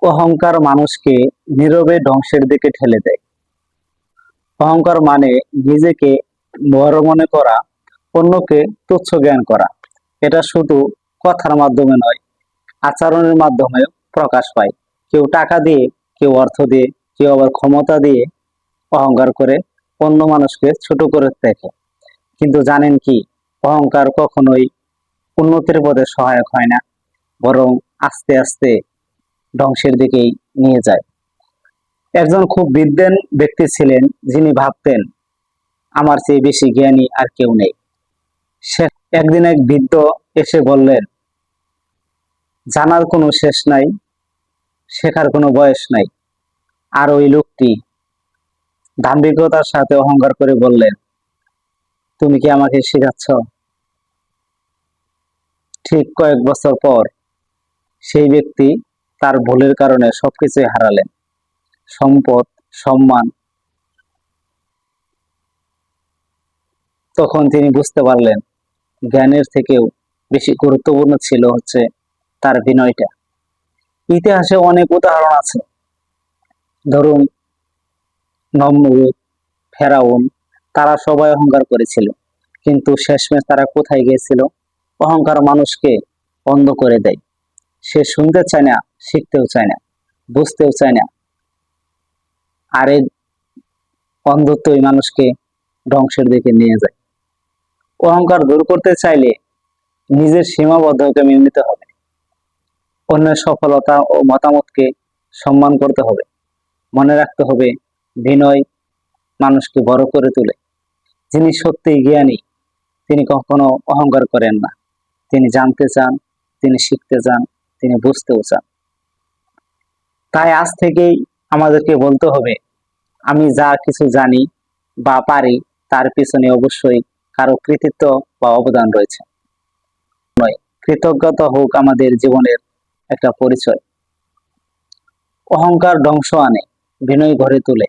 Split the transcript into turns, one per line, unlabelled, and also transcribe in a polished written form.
অহংকার মানুষকে নীরবে ধ্বংসের দিকে ঠেলে দেয়। অহংকার মানে নিজেকে বড় মনে করা, অন্যকে তুচ্ছ জ্ঞান করা। এটা শুধু কথার মাধ্যমে নয়, আচরণের মাধ্যমে প্রকাশ পায়। কেউ টাকা দিয়ে, কেউ অর্থ দিয়ে, কেউ আবার ক্ষমতা দিয়ে অহংকার করে অন্য মানুষকে ছোট করে দেখে। কিন্তু জানেন কি, অহংকার কখনোই উন্নতির পথে সহায়ক হয় না, বরং আস্তে আস্তে ধ্বংসের দিকেই নিয়ে যায়। একজন খুব বিদ্বান ব্যক্তি ছিলেন, যিনি ভাবতেন আমার চেয়ে বেশি জ্ঞানী আর কেউ নেই। সে একদিন এক বৃদ্ধ এসে বললেন, জানার কোনো শেষ নাই, শেখার কোনো বয়স নাই। আর ওই লোকটি দাম্ভিকতার সাথে অহংকার করে বললেন, তুমি কি আমাকে শেখাচ্ছ? ঠিক কয়েক বছর পর সেই ব্যক্তি তার ভুলের কারণে সবকিছুই হারালেন, সম্পদ, সম্মান। তখন তিনি বুঝতে পারলেন জ্ঞানের থেকেও বেশি গুরুত্বপূর্ণ ছিল হচ্ছে তার বিনয়টা। ইতিহাসে অনেক উদাহরণ আছে। ধরুন, নমরুদ, ফেরাউন, তারা সবাই অহংকার করেছিল, কিন্তু শেষমেশ তারা কোথায় গিয়েছিল? অহংকার মানুষকে অন্ধ করে দেয়। সে শুনতে চায় না, শিখতেও চায় না, বুঝতেও চায় না। আর এই অন্ধত্বই মানুষকে ধ্বংসের দিকে নিয়ে যায়। অহংকার দূর করতে চাইলে নিজের সীমাবদ্ধতাকে মেনে নিতে হবে, অন্যের সফলতা ও মতামতকে সম্মান করতে হবে। মনে রাখতে হবে, বিনয় মানুষকে বড় করে তোলে। যিনি সত্যিই জ্ঞানী, তিনি কখনো অহংকার করেন না। তিনি জানতে চান, তিনি শিখতে চান, তিনি বুঝতেও চান। তাই আজ থেকেই আমাদেরকে বলতে হবে, আমি যা কিছু জানি বা পারি, তার পিছনে অবশ্যই কারো কৃতিত্ব বা অবদান রয়েছে। নয়, কৃতজ্ঞতা হোক আমাদের জীবনের একটা পরিচয়। অহংকার ধ্বংস আনে, বিনয় গড়ে তোলে।